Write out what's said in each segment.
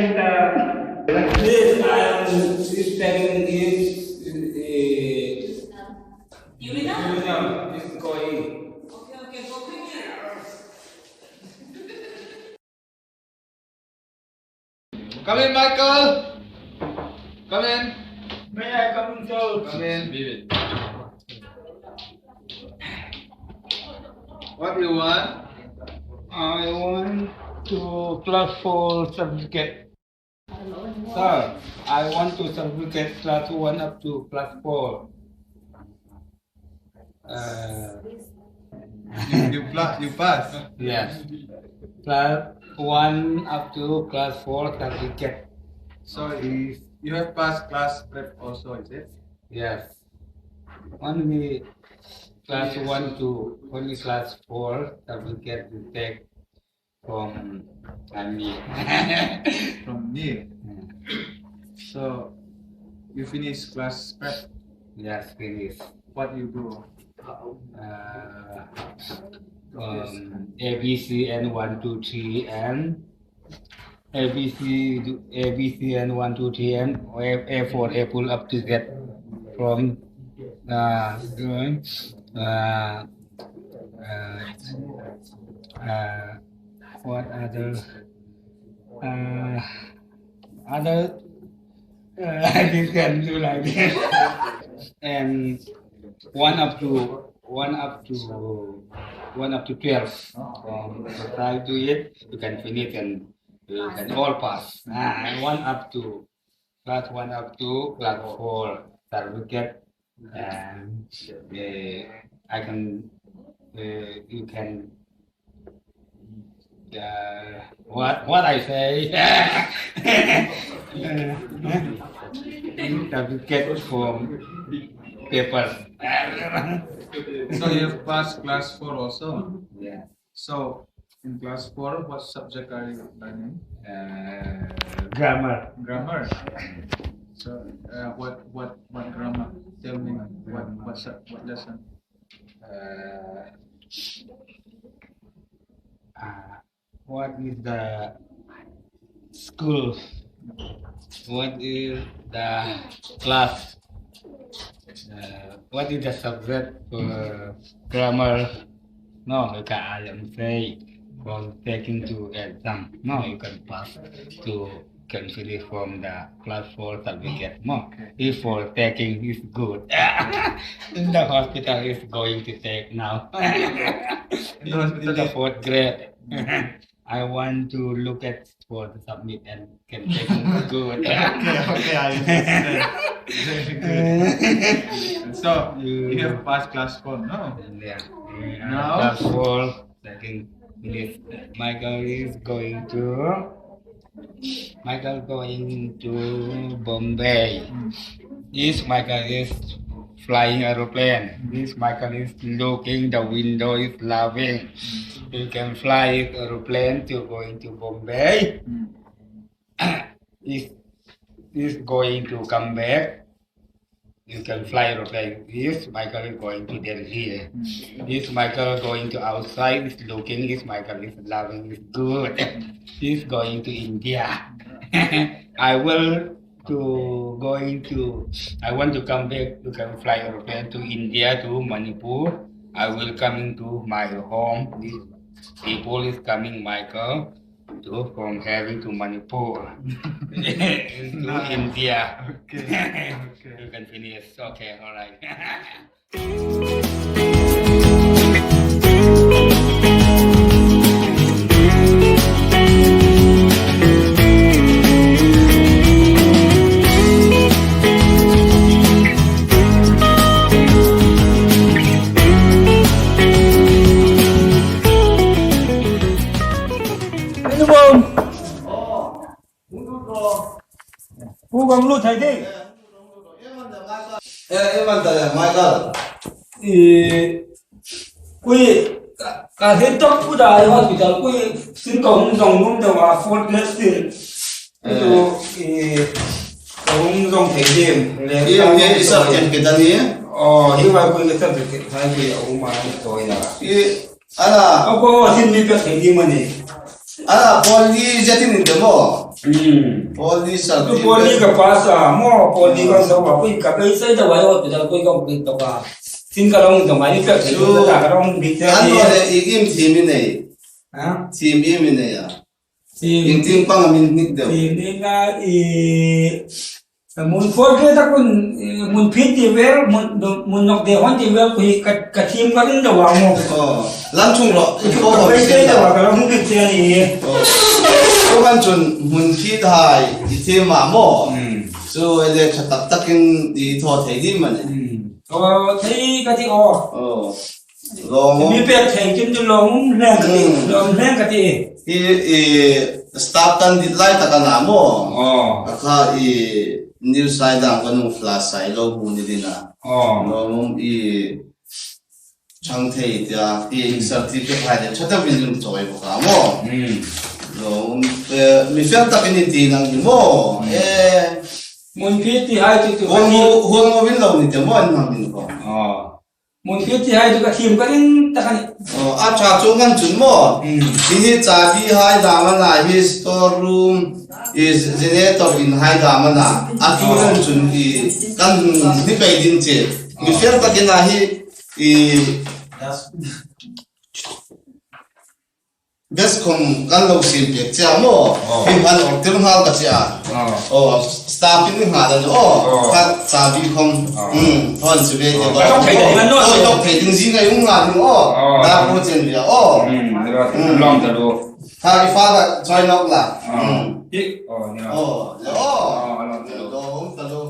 this I am taking is you know? is going. Okay, go quickly. Come in, Michael. Come in. May I come in, sir? Come in. What do you want? I want to class 4 certificate. Sir, I want to certificate class 1 up to class 4. You pass. Yes. Class 1 up to class 4 certificate. So you have passed class prep also, is it? Yes. Only class 1 to only class 4 certificate to take from me. From me. So you finish class prep. Yes, finish. What you do? ABC and 1, 2, 3 and ABC and 1, 2, 3 and A for apple up to Z from what other this can do like this and 1 up to 12. Try to it, you can finish and you can all pass. 1 up to class 1 up to class 4 certificate, and I can you can what I say certificate from papers. So you have passed class 4 also. Yeah. So in class 4, what subject are you learning? Grammar. Grammar. So what grammar? Tell me what lesson? What is the school? What is the class? What is the subject for grammar? No, you can I am say from taking to exam. No, you can pass to can finish from the class 4 certificate. No, if for taking is good. In the hospital is going to take now. In the hospital In the 4th grade. I want to look at for the submit and can take good. Okay, I understand. Very good. So you have passed class 4, no? Yeah. Now? Class 4, taking finish. Michael going to Bombay. This Michael is flying aeroplane. This Michael is looking the window is laughing. You can fly aeroplane to going to Bombay. Is going to come back. You can fly aeroplane. This Michael is going to Delhi. This Michael going to outside. Is looking. This Michael is laughing. Is good. He's going to India. I want to come back. You can fly aeroplane to India to Manipur. I will coming to my home. This people is coming, Michael, to from having to Manipur to India. Okay. You can finish. Okay, all right. Huolngo luôn thầy đi. Em ăn tại Michael. Quy cả hết tóc của đại hospital quy xin công dòng luôn đầu mà phốt lên xin. Công dòng thầy điểm. Em nghe isa em cái gì? Hi vai quy cái tập cái hai quy ông mà tôi là. Ala. Ông có xin đi cái thầy điểm mà này. Poli jadi ni demo. Poli sa. Tu poli ka pasa mo poli ka sa wa kui ka kai sai da wa yo da kui ka kui to ka sin ka long to mai ka tu ka long bi cha Ano le igim team ni. ha Team ni ya. si Team pang min ni de. si ni nga mun for ke ta kun mun phit ti vel mun nok de hon ti vel kui ka team ka din da wa mo Lam chung lo. ko kai sai da wa ka long bi cha ni Kawan chun mun ki thai ite ma mo. So ele chatak takin di tho thei di man. thấy cái gì o Lo mi pe thèn chân chân lòng lên cái gì staff tan di lai takana mo. Aka new side ang kanong flash side lo bu ni dina. Lo chang thei tia certificate hai de chata bin lum choi ko ka mo. Lo mi fel takin di nang mo muốn biết thì hai chữ Huolngo bin lo ni te mo an mang bin ko. muốn biết thì hai chữ cái team cái đến ta cái Cha chung kan chun mo. Ini cha bi hai da mana hi store room is generator in hai da mana. Atu kan chun ki kan ni pe din che. Mi fer ta kina hi best kom kan lo sim pe cha mo. Him an or tlangval ka cha. Staff in nghal ka cha bi kom. Thon su be ko. Dok thei ding ji ngai ung nga ni da ko chen bia lòng ta đồ ha I father join up la. đi Lo ta lo.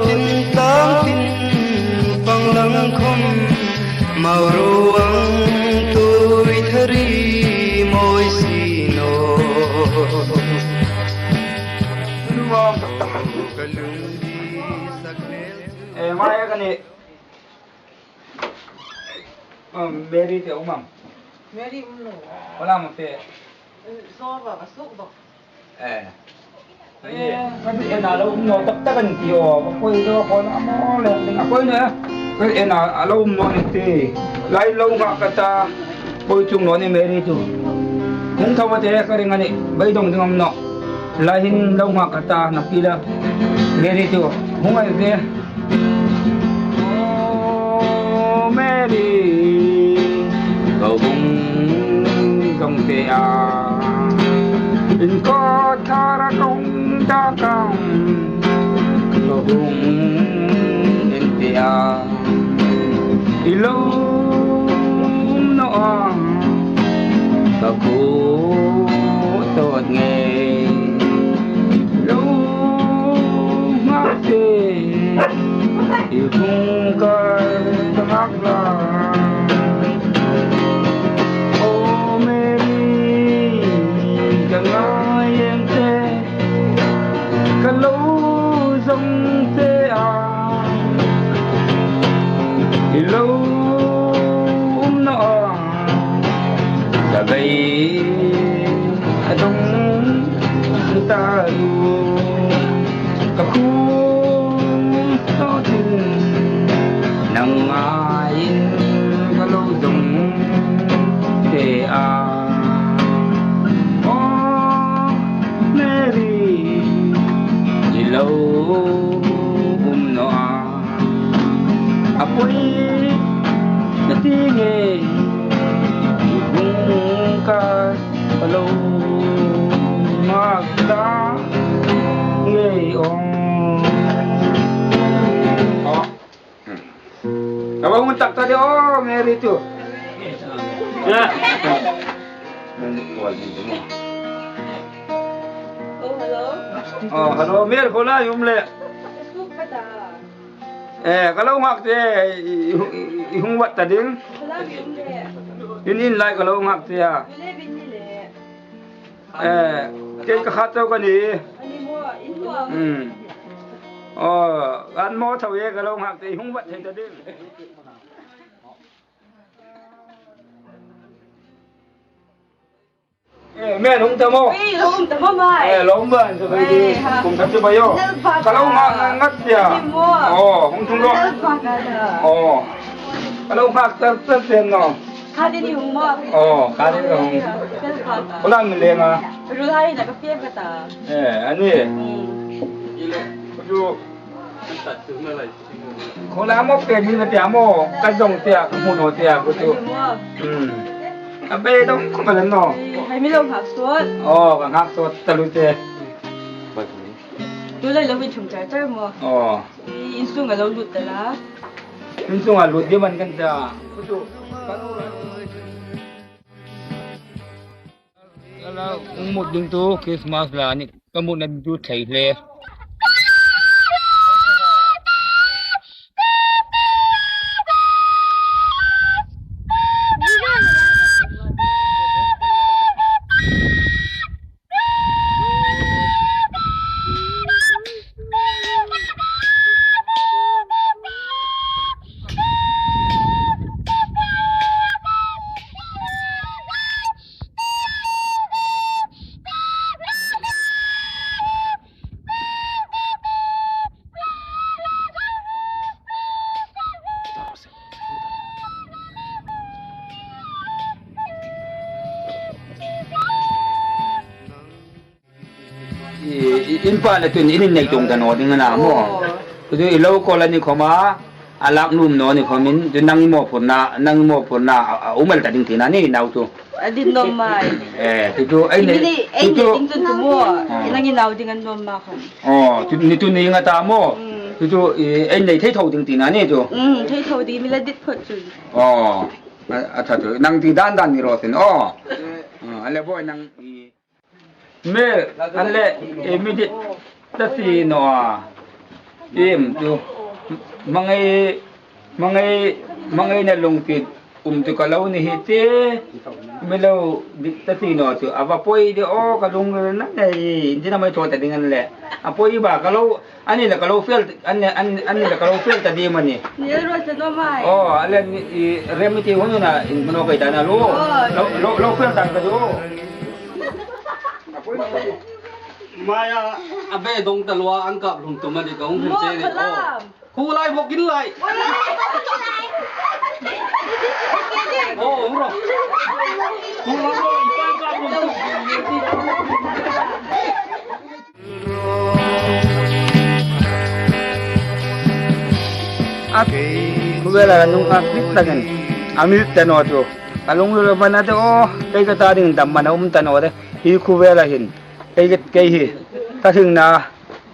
Din takin panglang khom màu ruang tôi thari môi sino mai cái này Mary thì ông Mary có làm một tệ so và xúc bọc. cái nào đâu nó tập tất cả nhiều có quay đó có nó mò lên quay nữa cái nào lâu nó thì lại lâu gặp ta quay chung nó này Mary tu không thâu thế cái này bây đồng thì nó lại hin lâu gặp ta nạp kia Mary tu không ai thế Mary cầu bung dòng tê in có thara công ta cam cầu bung in tê ilo no cầu khu tốt nghe lâu ngắt tê yêu không cái ngắt la ai em thế cả lâu giống thế thì lâu nó đã bay trong ta luôn cả khu sao thì nắng ai cả lâu giống thế lâu nó apoy cái tiếng nghe cũng cả lâu mà ta nghe các bạn muốn tập ta đi Mary tu ya hello Mary ko la yum le kalau ngak te hung wat tading in lai kalau ngak te ke ka khato ka ni an mo thawe kalau ngak te hung wat the tading. เ Mẹ đúng tao mô. Lông tấm mơ mai. Lông bận rồi bây đi. Cùng thật chứ bây giờ. Kalau ngắt dia. Không chung đó. Kalau ngắt terus tiền nó. Khá đi hmua. Khá đi hmua. Có làm mình liền à? Rồi hay là cái phim cái ta. Anh đi. Chú. Có làm một cái gì mà tiệm mô, cái dòng tiệm, cái môn hồ tiệm của chú. À bê đâu không phải lần nào. Hay mấy lông hạt suốt. Còn hạt suốt ta luôn thế. Tôi lấy lâu bị trùng trái trái mà. In sung ở lâu lụt tới lá. In sung ở lụt đi mình cần cha. Kalau umut ding tu Christmas lah ni kamu nak duduk thai le. In pa na tun inin nei tung tanod ng na mo. Kudu ilaw ko lan ni khoma alak num no ni khomin ju nang mo phun na umal ta ding tina ni naw tu. Adin nom mai. Tu ai nei. Ai tu tu mo. Inang inaw ding an nom ma khom. Ni tu ni nga ta mo. Tu ai nei thai thau ding tina ni tu. Thai thau di mi la dit phot chu. Acha tu nang ti dan ni ro tin. Ale boy nang mẹ anh lệ em đi tất gì nó em tu mang ngay na lung kit tu kalau ni hiti melo tất gì nó tu apa poi di kalung na này hindi na may tuwa tadi nga lệ apoi iba kalau ani la kalau fail ani la kalau fail tadi man ni ni ro sa no mai ala ni remedy hono na mano kay dana lo fail tang ka do Maia abe dong talwa ang kap lum tuma di kong hin che ni khu lai bo kin lai bro khu lai bo ipan kap lum tu Kubela nung akit tangan amit tano to kalung lo ba na to kay kata ding damman na tano de hi kubela hin kay hi ta thing na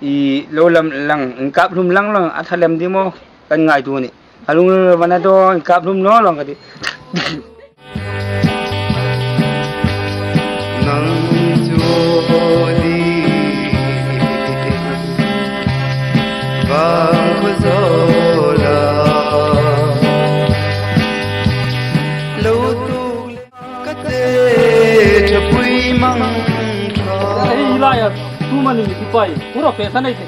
I lo lam lang kap lum lang athalem di mo kan ngai tu ni kalung lo ba na to kap lum no lang kadi nang jodi bang khuzola lo tu kate chapui mang ei lai tu mani ni pai pura pesa nai the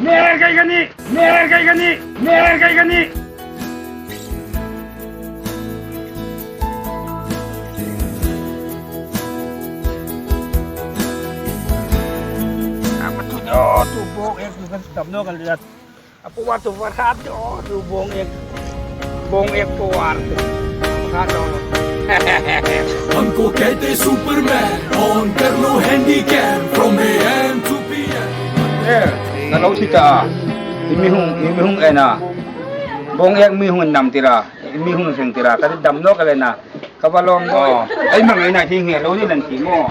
mer kai gani tu bawng-ek tu kan sedap no kan lihat apa waktu warat tu bawng-ek keluar tu warat हमको कहते Superman on कर लो handycam from AM to PM kalau kita imihung ena bawng-ek mihung nam tira imihung seng tira kadi dam no kalena kabalong ai mangai na thi nge lo ni lan ti mo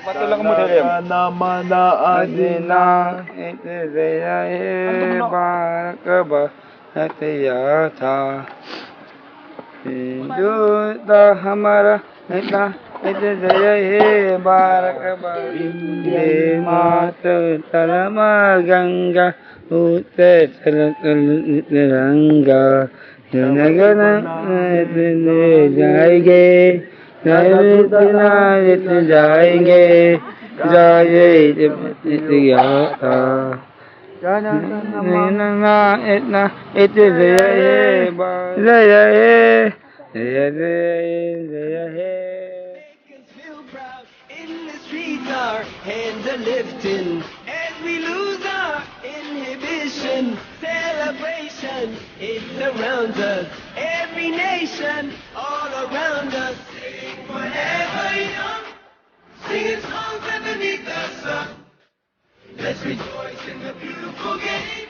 Patulang mo talim. Namana adina ite zaya he barakaba hatiyata. Juta hamara ita ite zaya he barakaba inde matu talama ganga ute talanga janagana ite jayge जाएंगे जाए इतना इतना Hands are lifting as we lose our inhibition. Celebration, it surrounds us. Every nation, all around us. Sing forever young, singing songs underneath the sun. Let's rejoice in the beautiful game,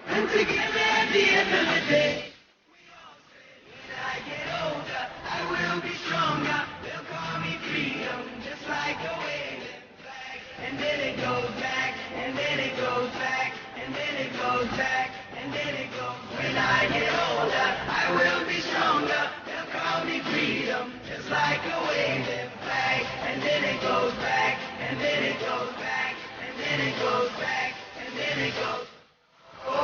and together at the end of the day, we all say, when I get older, I will be stronger. They'll call me freedom, just like a waving flag. And then it goes back, and then it goes back, and then it goes back, and then it goes. When I get older, I will be stronger. They'll call me freedom, just like a waving flag. And then it goes back, and then it goes back, and then it goes back, and then it goes. Oh, oh,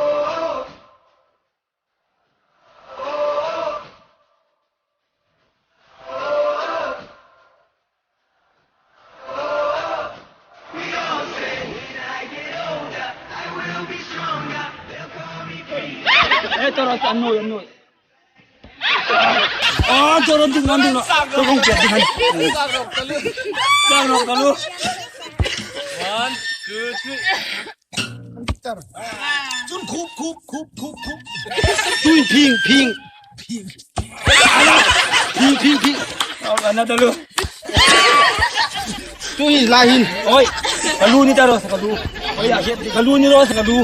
oh, oh, oh. We all say, when I get older, I will be stronger. They'll call me freedom. Ito ras ano. Oh, turun tingnan dulu. Tolong jangan. Jangan kalau. 1, 2, 3. Jun kup. Tuh ping. Ping. Oh, ana dulu. Tuh lain. Oi. Kalu ni terus kalu. Oh ya, kalu ni terus kalu.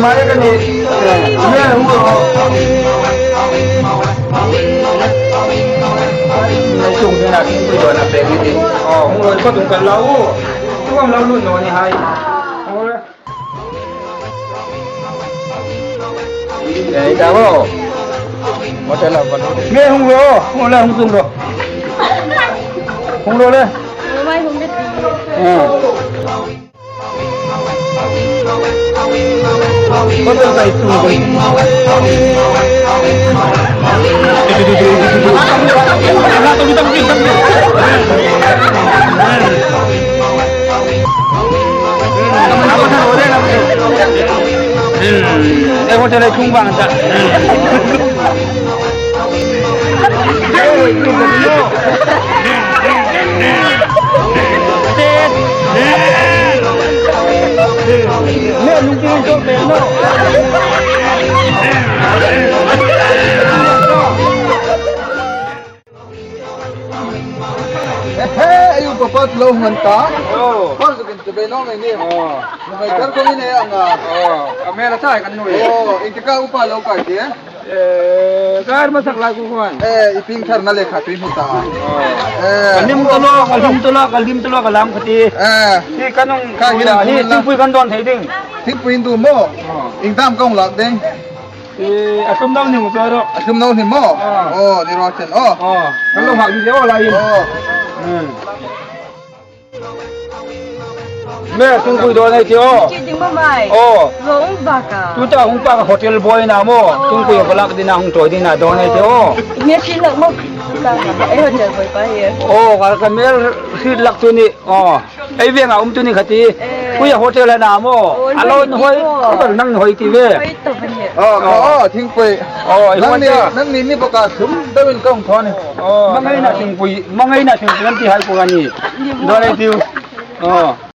Maia kan ni, chung dia nak kita jual nak beli ni. Oh, mula kau tunggu lau, tu kan lau lu ni hai. Oh, ni dah bo. Macam lah kau. Ni hung lo, mula hung tung lo. Hung lo le. Mai hung biết gì. có tôi phải tù rồi em có thể lấy khung vàng chặt mẹ lung kia cho bé nó ayo papat lo hanta kon ke be no ngai ni ngai kar ko ni anga kamera sai kan noi intika upa lo ka ke gar masak lagu kan iping thar na le khatui huta kalim tolo kalam khati ni kanong ka gila ni tipui kan don thei ding tipui du mo ingtam kong lak ding asum dau ni mo pero asum dau ni mo ni ro chen kan lo hak ni yo lai mẹ tung cùi đồ này chưa? Chị đừng mà mày. Rỗng bạc à? Chúng ta không bạc hotel boy nào mò, tung cùi ở lạc đi nào không trội đi nào đồ này chưa? Nghe xin lặng mốc là phải hotel boy phải hiền. Cái mẹ xin lạc tu ni, ấy viên à tu ni khát đi, cùi ở hotel là nào mò, alo nói, có năng nói thì về. Thinh cùi, năng ni bọc cả súng, đâu bên công thon này, mang ngay là thinh cùi thì hai cô anh nhỉ, đồ này tiêu,